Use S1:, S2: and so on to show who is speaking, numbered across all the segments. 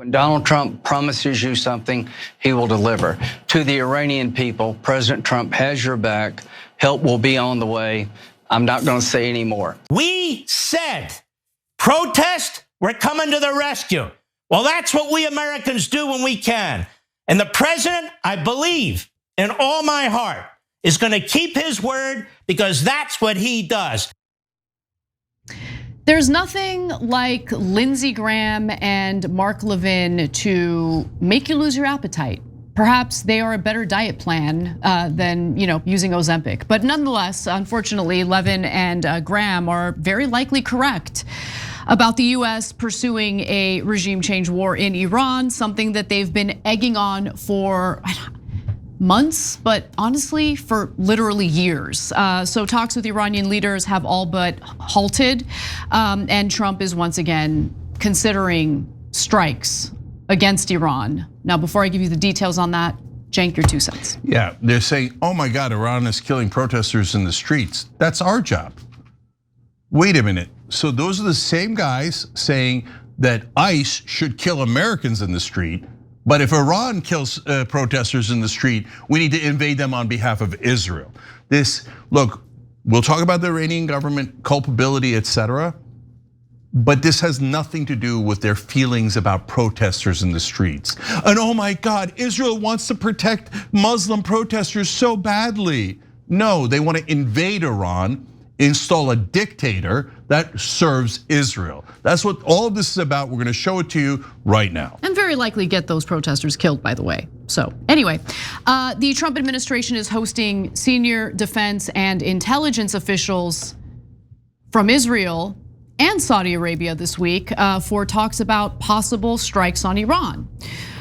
S1: When Donald Trump promises you something, he will deliver. To the Iranian people, President Trump has your back. Help will be on the way. I'm not going to say any more.
S2: We said, protest, we're coming to the rescue. Well, that's what we Americans do when we can. And the president, I believe in all my heart, is going to keep his word because that's what he does.
S3: There's nothing like Lindsey Graham and Mark Levin to make you lose your appetite. Perhaps they are a better diet plan than using Ozempic. But nonetheless, unfortunately, Levin and Graham are very likely correct about the US pursuing a regime change war in Iran, something that they've been egging on for months, but honestly, for literally years. So talks with Iranian leaders have all but halted, and Trump is once again considering strikes against Iran. Now, before I give you the details on that, Cenk, your 2 cents.
S4: Yeah, they're saying, oh my God, Iran is killing protesters in the streets. That's our job. Wait a minute. So those are the same guys saying that ICE should kill Americans in the street. But if Iran kills protesters in the street, we need to invade them on behalf of Israel. Look, we'll talk about the Iranian government culpability, etc. But this has nothing to do with their feelings about protesters in the streets. And oh my God, Israel wants to protect Muslim protesters so badly. No, they want to invade Iran, install a dictator that serves Israel. That's what all of this is about. We're going to show it to you right now.
S3: And very likely get those protesters killed, by the way. So anyway, the Trump administration is hosting senior defense and intelligence officials from Israel and Saudi Arabia this week for talks about possible strikes on Iran.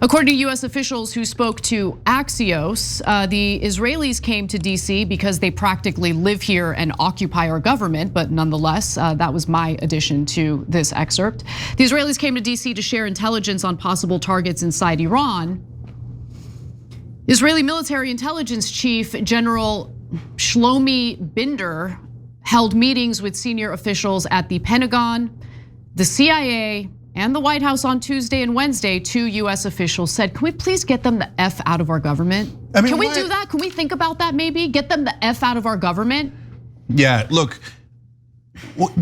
S3: According to US officials who spoke to Axios, the Israelis came to DC because they practically live here and occupy our government, but nonetheless, that was my addition to this excerpt. The Israelis came to DC to share intelligence on possible targets inside Iran. Israeli military intelligence chief General Shlomi Binder held meetings with senior officials at the Pentagon, the CIA, and the White House on Tuesday and Wednesday. 2 US officials said, can we please get them the F out of our government? Can we do that? Can we think about that maybe? Get them the F out of our government?
S4: Yeah, look,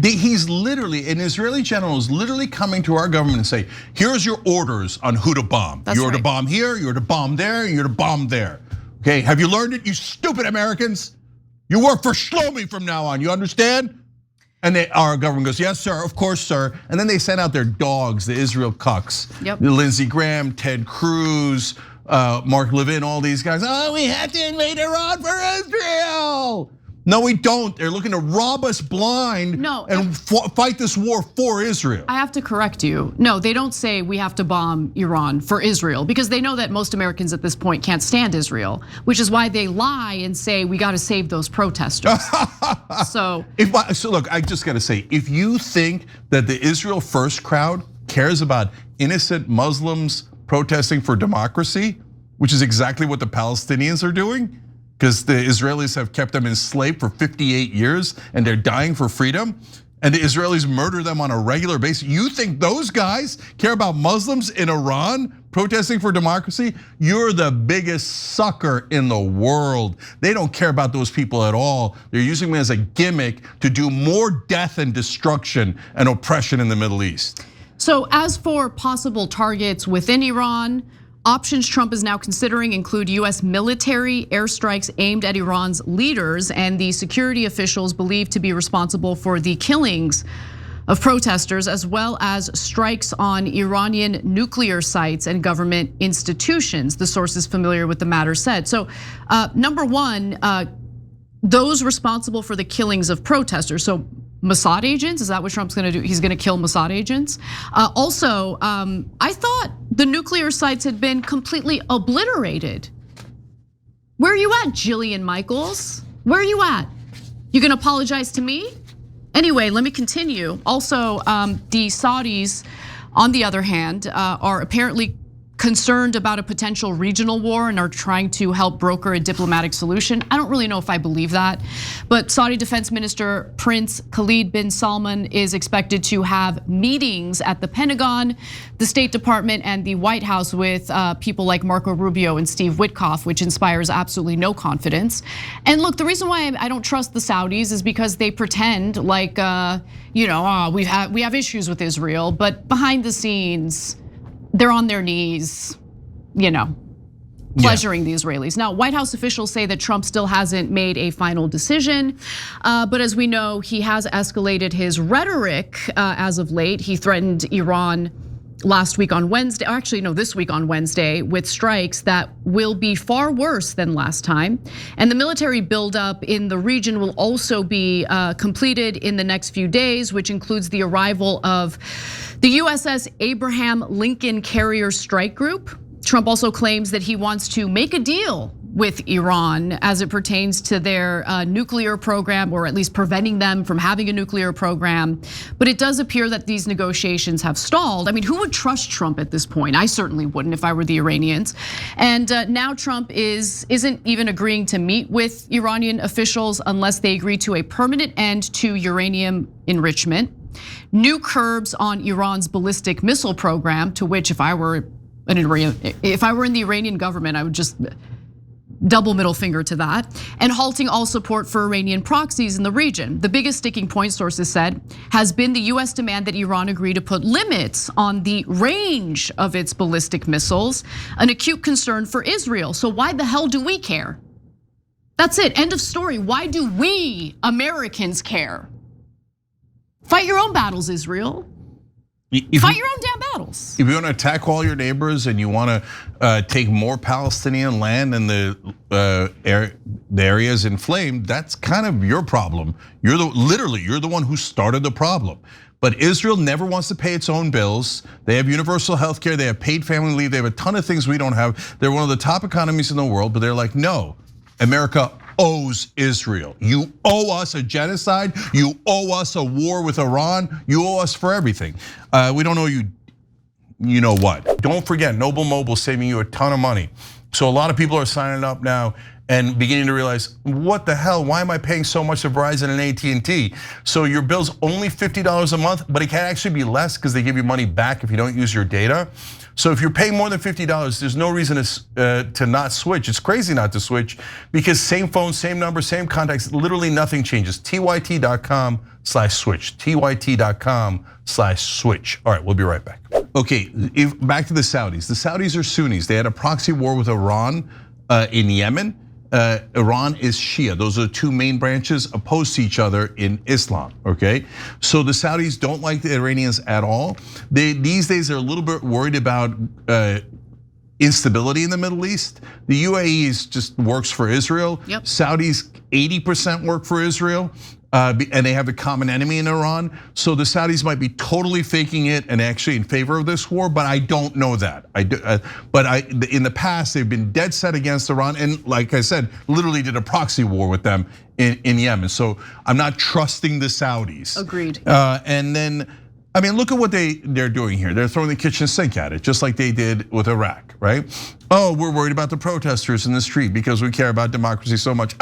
S4: he's literally, an Israeli general is literally coming to our government and say, here's your orders on who to bomb. You're to bomb here, you're to bomb there, you're to bomb there. Okay, have you learned it, you stupid Americans? You work for Shlomi from now on, you understand? And our government goes, yes, sir, of course, sir. And then they send out their dogs, the Israel cucks.
S3: Yep.
S4: Lindsey Graham, Ted Cruz, Mark Levin, all these guys. Oh, we have to invade Iran for Israel. No, we don't. They're looking to rob us blind and fight this war for Israel.
S3: I have to correct you. No, they don't say we have to bomb Iran for Israel because they know that most Americans at this point can't stand Israel, which is why they lie and say we got to save those protesters. So
S4: look, I just got to say, if you think that the Israel First crowd cares about innocent Muslims protesting for democracy, which is exactly what the Palestinians are doing, because the Israelis have kept them enslaved for 58 years and they're dying for freedom, and the Israelis murder them on a regular basis. You think those guys care about Muslims in Iran protesting for democracy? You're the biggest sucker in the world. They don't care about those people at all. They're using them as a gimmick to do more death and destruction and oppression in the Middle East.
S3: So as for possible targets within Iran, options Trump is now considering include US military airstrikes aimed at Iran's leaders and the security officials believed to be responsible for the killings of protesters, as well as strikes on Iranian nuclear sites and government institutions, the sources familiar with the matter said. So number one, those responsible for the killings of protesters. So Mossad agents, is that what Trump's gonna do? He's gonna kill Mossad agents. Also, I thought the nuclear sites had been completely obliterated. Where are you at, Jillian Michaels? Where are you at? You gonna apologize to me? Anyway, let me continue. Also, the Saudis, on the other hand, are apparently concerned about a potential regional war and are trying to help broker a diplomatic solution. I don't really know if I believe that, but Saudi Defense Minister Prince Khalid bin Salman is expected to have meetings at the Pentagon, the State Department, and the White House with people like Marco Rubio and Steve Witkoff, which inspires absolutely no confidence. And look, the reason why I don't trust the Saudis is because they pretend like, we have issues with Israel, but behind the scenes, they're on their knees, pleasuring the Israelis. Now, White House officials say that Trump still hasn't made a final decision, but as we know, he has escalated his rhetoric as of late. He threatened Iran last week on Wednesday, or actually no, this week on Wednesday, with strikes that will be far worse than last time. And the military buildup in the region will also be completed in the next few days, which includes the arrival of the USS Abraham Lincoln Carrier Strike Group. Trump also claims that he wants to make a deal with Iran as it pertains to their nuclear program, or at least preventing them from having a nuclear program. But it does appear that these negotiations have stalled. I mean, who would trust Trump at this point? I certainly wouldn't if I were the Iranians. And now Trump isn't even agreeing to meet with Iranian officials unless they agree to a permanent end to uranium enrichment, new curbs on Iran's ballistic missile program, to which if I were in the Iranian government, I would just double middle finger to that, and halting all support for Iranian proxies in the region. The biggest sticking point, sources said, has been the US demand that Iran agree to put limits on the range of its ballistic missiles, an acute concern for Israel. So why the hell do we care? That's it, end of story. Why do we Americans care? Fight your own battles, Israel. Fight your own damn battles.
S4: If you want to attack all your neighbors and you want to take more Palestinian land and the areas inflamed, that's kind of your problem. You're the one who started the problem. But Israel never wants to pay its own bills. They have universal health care, they have paid family leave, they have a ton of things we don't have. They're one of the top economies in the world, but they're like, no, America owes Israel. You owe us a genocide. You owe us a war with Iran. You owe us for everything. We don't owe you, you know what. Don't forget, Noble Mobile saving you a ton of money. So a lot of people are signing up now and beginning to realize, what the hell, why am I paying so much to Verizon and AT&T? So your bill's only $50 a month, but it can actually be less because they give you money back if you don't use your data. So if you're paying more than $50, there's no reason to not switch. It's crazy not to switch because same phone, same number, same contacts, literally nothing changes. TYT.com/switch, TYT.com/switch. All right, we'll be right back. Okay, back to the Saudis. The Saudis are Sunnis. They had a proxy war with Iran in Yemen. Iran is Shia. Those are the two main branches opposed to each other in Islam, okay? So the Saudis don't like the Iranians at all. These days they're a little bit worried about instability in the Middle East. The UAE just works for Israel.
S3: Yep.
S4: Saudis 80% work for Israel. And they have a common enemy in Iran. So the Saudis might be totally faking it and actually in favor of this war, but I don't know that. In the past, they've been dead set against Iran. And like I said, literally did a proxy war with them in Yemen. So I'm not trusting the Saudis.
S3: Agreed.
S4: And then, I mean, look at what they're doing here. They're throwing the kitchen sink at it, just like they did with Iraq, right? Oh, we're worried about the protesters in the street because we care about democracy so much.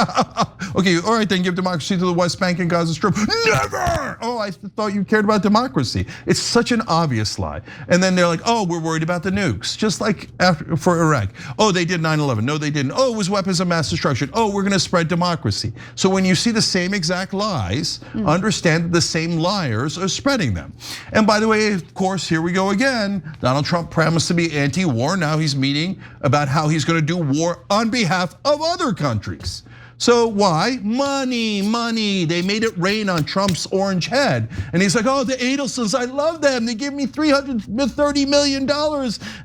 S4: Okay, all right, then give democracy to the West Bank and Gaza Strip. Never! Oh, I thought you cared about democracy. It's such an obvious lie. And then they're like, oh, we're worried about the nukes, just like for Iraq. Oh, they did 9/11. No, they didn't. Oh, it was weapons of mass destruction. Oh, we're gonna spread democracy. So when you see the same exact lies, understand that the same liars are spreading them. And by the way, of course, here we go again. Donald Trump promised to be anti-war. Now he's meeting about how he's gonna do war on behalf of other countries. So why? Money, money. They made it rain on Trump's orange head. And he's like, oh, the Adelsons, I love them. They give me $330 million.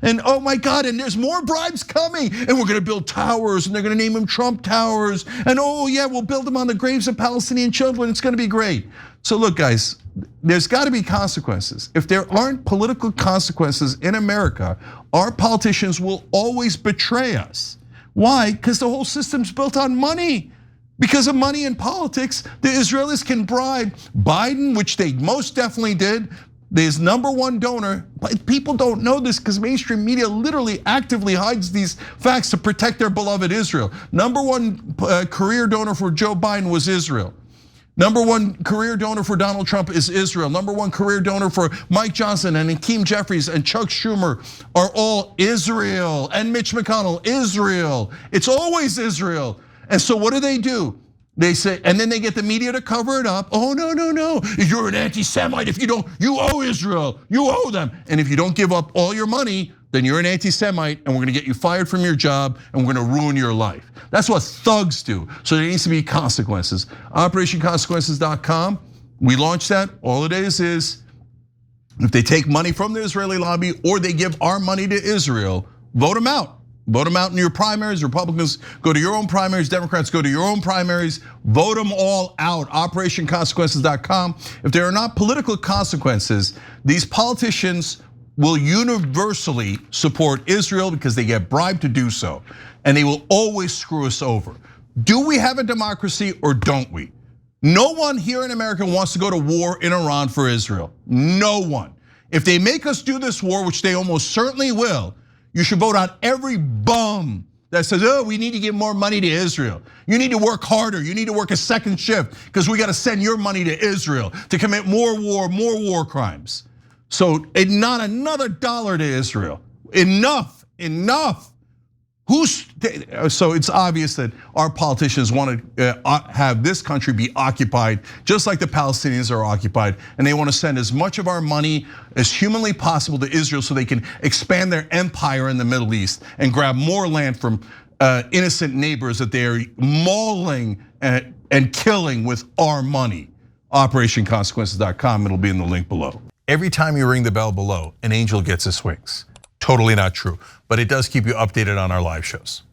S4: And oh my God, and there's more bribes coming. And we're gonna build towers and they're gonna name them Trump Towers. And oh yeah, we'll build them on the graves of Palestinian children. It's gonna be great. So look, guys, there's gotta be consequences. If there aren't political consequences in America, our politicians will always betray us. Why? Because the whole system's built on money. Because of money in politics, the Israelis can bribe Biden, which they most definitely did. His #1 donor, but people don't know this because mainstream media literally actively hides these facts to protect their beloved Israel. #1 career donor for Joe Biden was Israel. #1 career donor for Donald Trump is Israel. #1 career donor for Mike Johnson and Hakeem Jeffries and Chuck Schumer are all Israel. And Mitch McConnell, Israel. It's always Israel. And so what do? They say, and then they get the media to cover it up. Oh, no. You're an anti-Semite if you don't, you owe Israel, you owe them. And if you don't give up all your money, then you're an anti-Semite and we're gonna get you fired from your job and we're gonna ruin your life. That's what thugs do. So there needs to be consequences. OperationConsequences.com, we launched that. All it is if they take money from the Israeli lobby or they give our money to Israel, vote them out. Vote them out in your primaries. Republicans, go to your own primaries. Democrats, go to your own primaries. Vote them all out. OperationConsequences.com. If there are not political consequences, these politicians will universally support Israel because they get bribed to do so. And they will always screw us over. Do we have a democracy or don't we? No one here in America wants to go to war in Iran for Israel. No one. If they make us do this war, which they almost certainly will, you should vote out every bum that says, oh, we need to give more money to Israel. You need to work harder. You need to work a second shift because we got to send your money to Israel to commit more war crimes. So not another dollar to Israel. Enough. So it's obvious that our politicians want to have this country be occupied just like the Palestinians are occupied. And they want to send as much of our money as humanly possible to Israel so they can expand their empire in the Middle East and grab more land from innocent neighbors that they are mauling and killing with our money. OperationConsequences.com, it'll be in the link below. Every time you ring the bell below, an angel gets his wings. Totally not true, but it does keep you updated on our live shows.